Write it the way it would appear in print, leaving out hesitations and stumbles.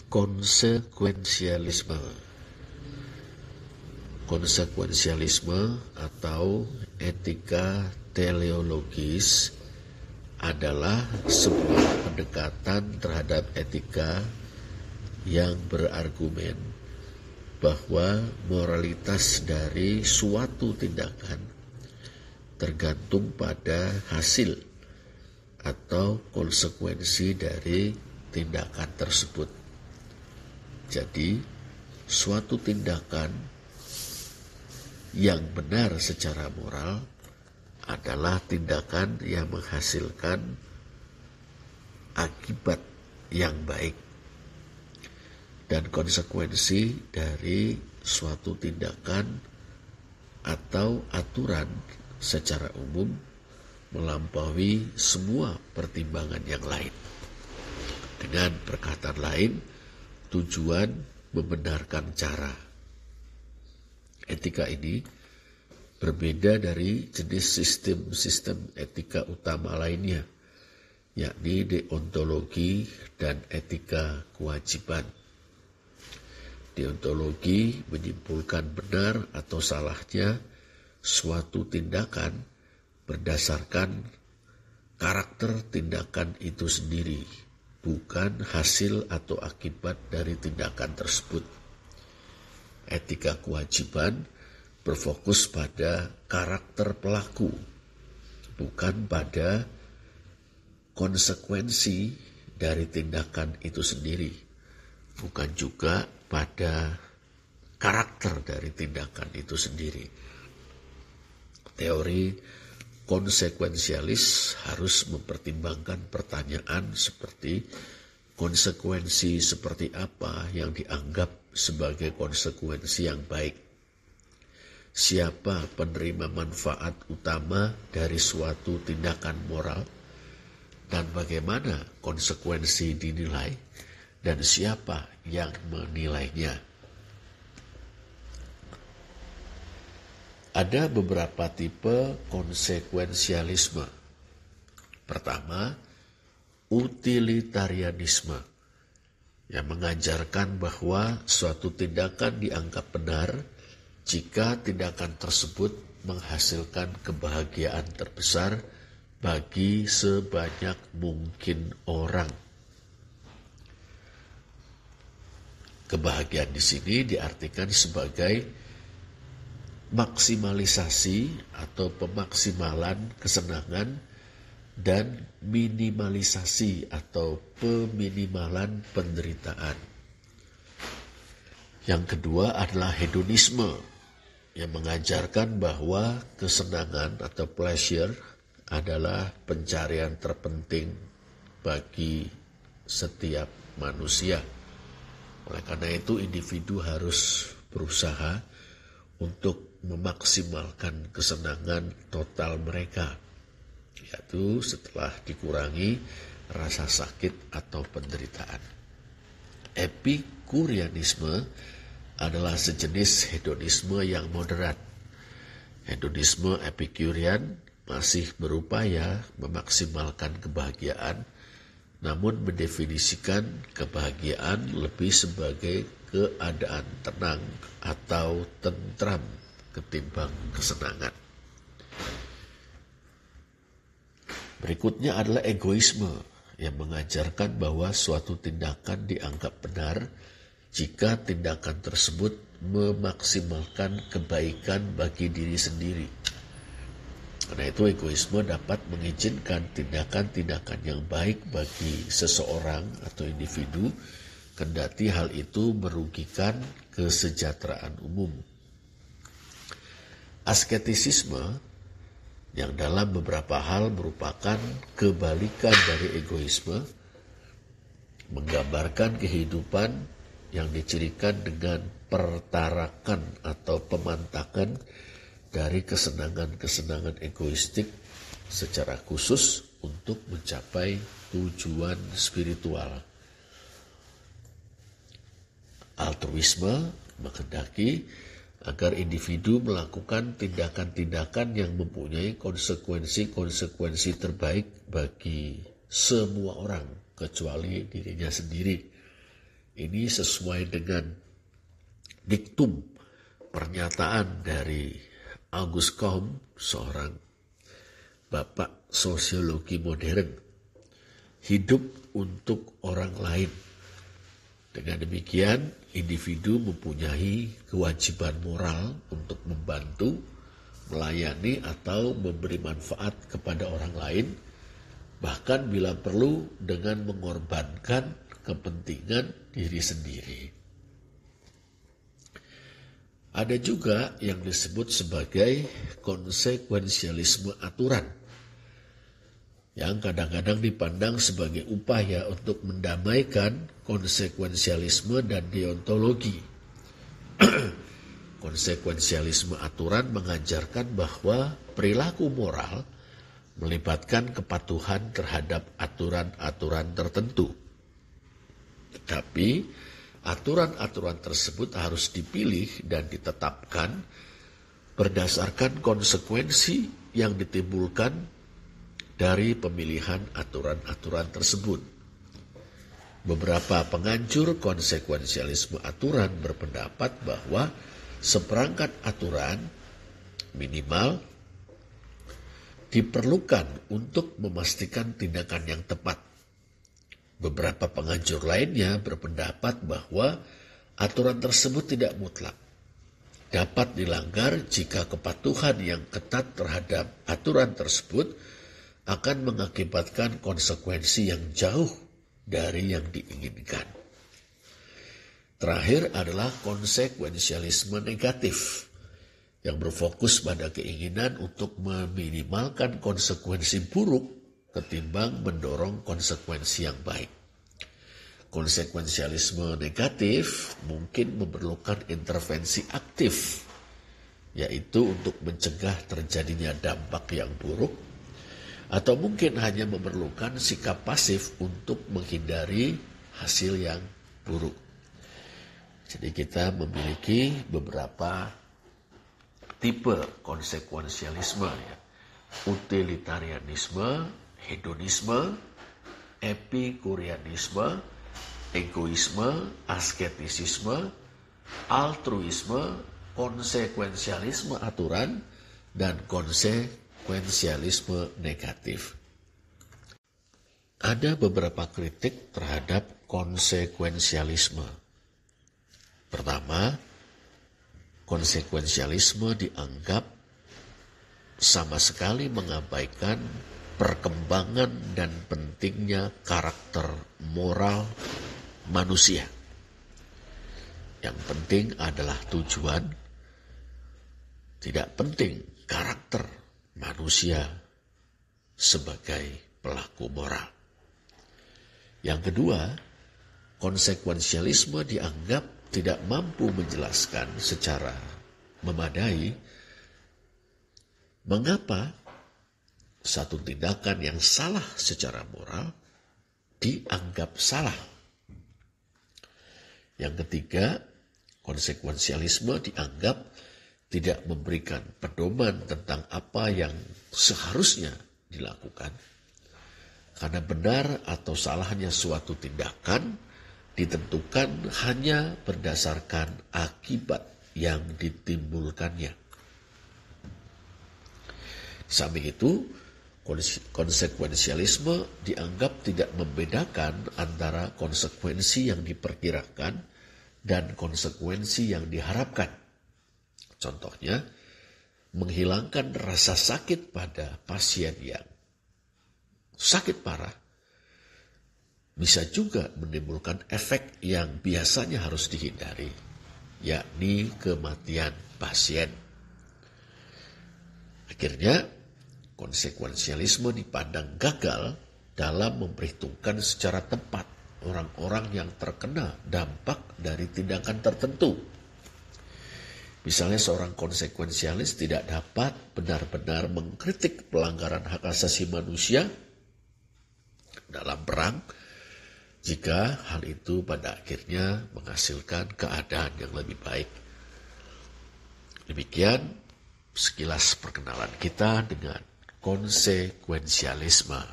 konsekuensialisme. Konsekuensialisme atau etika teleologis adalah sebuah pendekatan terhadap etika yang berargumen bahwa moralitas dari suatu tindakan tergantung pada hasil atau konsekuensi dari tindakan tersebut. Jadi, suatu tindakan yang benar secara moral adalah tindakan yang menghasilkan akibat yang baik. Dan konsekuensi dari suatu tindakan atau aturan secara umum melampaui semua pertimbangan yang lain. Dengan perkataan lain, tujuan membenarkan cara. Etika ini berbeda dari jenis sistem etika utama lainnya, yakni deontologi dan etika kewajiban. Deontologi menyimpulkan benar atau salahnya suatu tindakan berdasarkan karakter tindakan itu sendiri, bukan hasil atau akibat dari tindakan tersebut. Etika kewajiban berfokus pada karakter pelaku, bukan pada konsekuensi dari tindakan itu sendiri, bukan juga pada karakter dari tindakan itu sendiri. Teori konsekuensialis harus mempertimbangkan pertanyaan seperti konsekuensi seperti apa yang dianggap sebagai konsekuensi yang baik. Siapa penerima manfaat utama dari suatu tindakan moral dan bagaimana konsekuensi dinilai dan siapa yang menilainya. Ada beberapa tipe konsekuensialisme. Pertama, utilitarianisme yang mengajarkan bahwa suatu tindakan dianggap benar jika tindakan tersebut menghasilkan kebahagiaan terbesar bagi sebanyak mungkin orang. Kebahagiaan di sini diartikan sebagai maksimalisasi atau pemaksimalan kesenangan dan minimalisasi atau peminimalan penderitaan. Yang kedua adalah hedonisme yang mengajarkan bahwa kesenangan atau pleasure adalah pencarian terpenting bagi setiap manusia. Oleh karena itu individu harus berusaha untuk memaksimalkan kesenangan total mereka, yaitu setelah dikurangi rasa sakit atau penderitaan. Epikurianisme adalah sejenis hedonisme yang moderat. Hedonisme Epikurian masih berupaya memaksimalkan kebahagiaan, namun mendefinisikan kebahagiaan lebih sebagai keadaan tenang atau tentram ketimbang kesenangan. Berikutnya adalah egoisme yang mengajarkan bahwa suatu tindakan dianggap benar jika tindakan tersebut memaksimalkan kebaikan bagi diri sendiri. Karena itu egoisme dapat mengizinkan tindakan-tindakan yang baik bagi seseorang atau individu, kendati hal itu merugikan kesejahteraan umum. Asketisisme yang dalam beberapa hal merupakan kebalikan dari egoisme, menggambarkan kehidupan yang dicirikan dengan pertarakan atau pemantakan dari kesenangan-kesenangan egoistik secara khusus untuk mencapai tujuan spiritual. Altruisme menghendaki agar individu melakukan tindakan-tindakan yang mempunyai konsekuensi-konsekuensi terbaik bagi semua orang kecuali dirinya sendiri. Ini sesuai dengan diktum pernyataan dari Auguste Comte, seorang bapak sosiologi modern. Hidup untuk orang lain. Dengan demikian, individu mempunyai kewajiban moral untuk membantu, melayani atau memberi manfaat kepada orang lain, bahkan bila perlu dengan mengorbankan kepentingan diri sendiri. Ada juga yang disebut sebagai konsekuensialisme aturan, yang kadang-kadang dipandang sebagai upaya untuk mendamaikan konsekuensialisme dan deontologi. Konsekuensialisme aturan mengajarkan bahwa perilaku moral melibatkan kepatuhan terhadap aturan-aturan tertentu. Tetapi aturan-aturan tersebut harus dipilih dan ditetapkan berdasarkan konsekuensi yang ditimbulkan dari pemilihan aturan-aturan tersebut. Beberapa penganjur konsekuensialisme aturan berpendapat bahwa seperangkat aturan minimal diperlukan untuk memastikan tindakan yang tepat. Beberapa penganjur lainnya berpendapat bahwa aturan tersebut tidak mutlak, dapat dilanggar jika kepatuhan yang ketat terhadap aturan tersebut akan mengakibatkan konsekuensi yang jauh dari yang diinginkan. Terakhir adalah konsekuensialisme negatif, yang berfokus pada keinginan untuk meminimalkan konsekuensi buruk ketimbang mendorong konsekuensi yang baik. Konsekuensialisme negatif mungkin memerlukan intervensi aktif, yaitu untuk mencegah terjadinya dampak yang buruk, atau mungkin hanya memerlukan sikap pasif untuk menghindari hasil yang buruk. Jadi kita memiliki beberapa tipe konsekuensialisme, ya. Utilitarianisme, hedonisme, epikurianisme, egoisme, asketisisme, altruisme, konsekuensialisme aturan, dan konsekuensialisme negatif. Ada beberapa kritik terhadap konsekuensialisme. Pertama, konsekuensialisme dianggap sama sekali mengabaikan perkembangan dan pentingnya karakter moral manusia. Yang penting adalah tujuan, tidak penting karakter manusia sebagai pelaku moral. Yang kedua, konsekuensialisme dianggap tidak mampu menjelaskan secara memadai mengapa satu tindakan yang salah secara moral dianggap salah. Yang ketiga, konsekuensialisme dianggap tidak memberikan pedoman tentang apa yang seharusnya dilakukan. Karena benar atau salahnya suatu tindakan ditentukan hanya berdasarkan akibat yang ditimbulkannya. Di samping itu, konsekuensialisme dianggap tidak membedakan antara konsekuensi yang diperkirakan dan konsekuensi yang diharapkan. Contohnya, menghilangkan rasa sakit pada pasien yang sakit parah bisa juga menimbulkan efek yang biasanya harus dihindari, yakni kematian pasien. Akhirnya, konsekuensialisme dipandang gagal dalam memperhitungkan secara tepat orang-orang yang terkena dampak dari tindakan tertentu. Misalnya seorang konsekuensialis tidak dapat benar-benar mengkritik pelanggaran hak asasi manusia dalam perang jika hal itu pada akhirnya menghasilkan keadaan yang lebih baik. Demikian sekilas perkenalan kita dengan konsekuensialisme.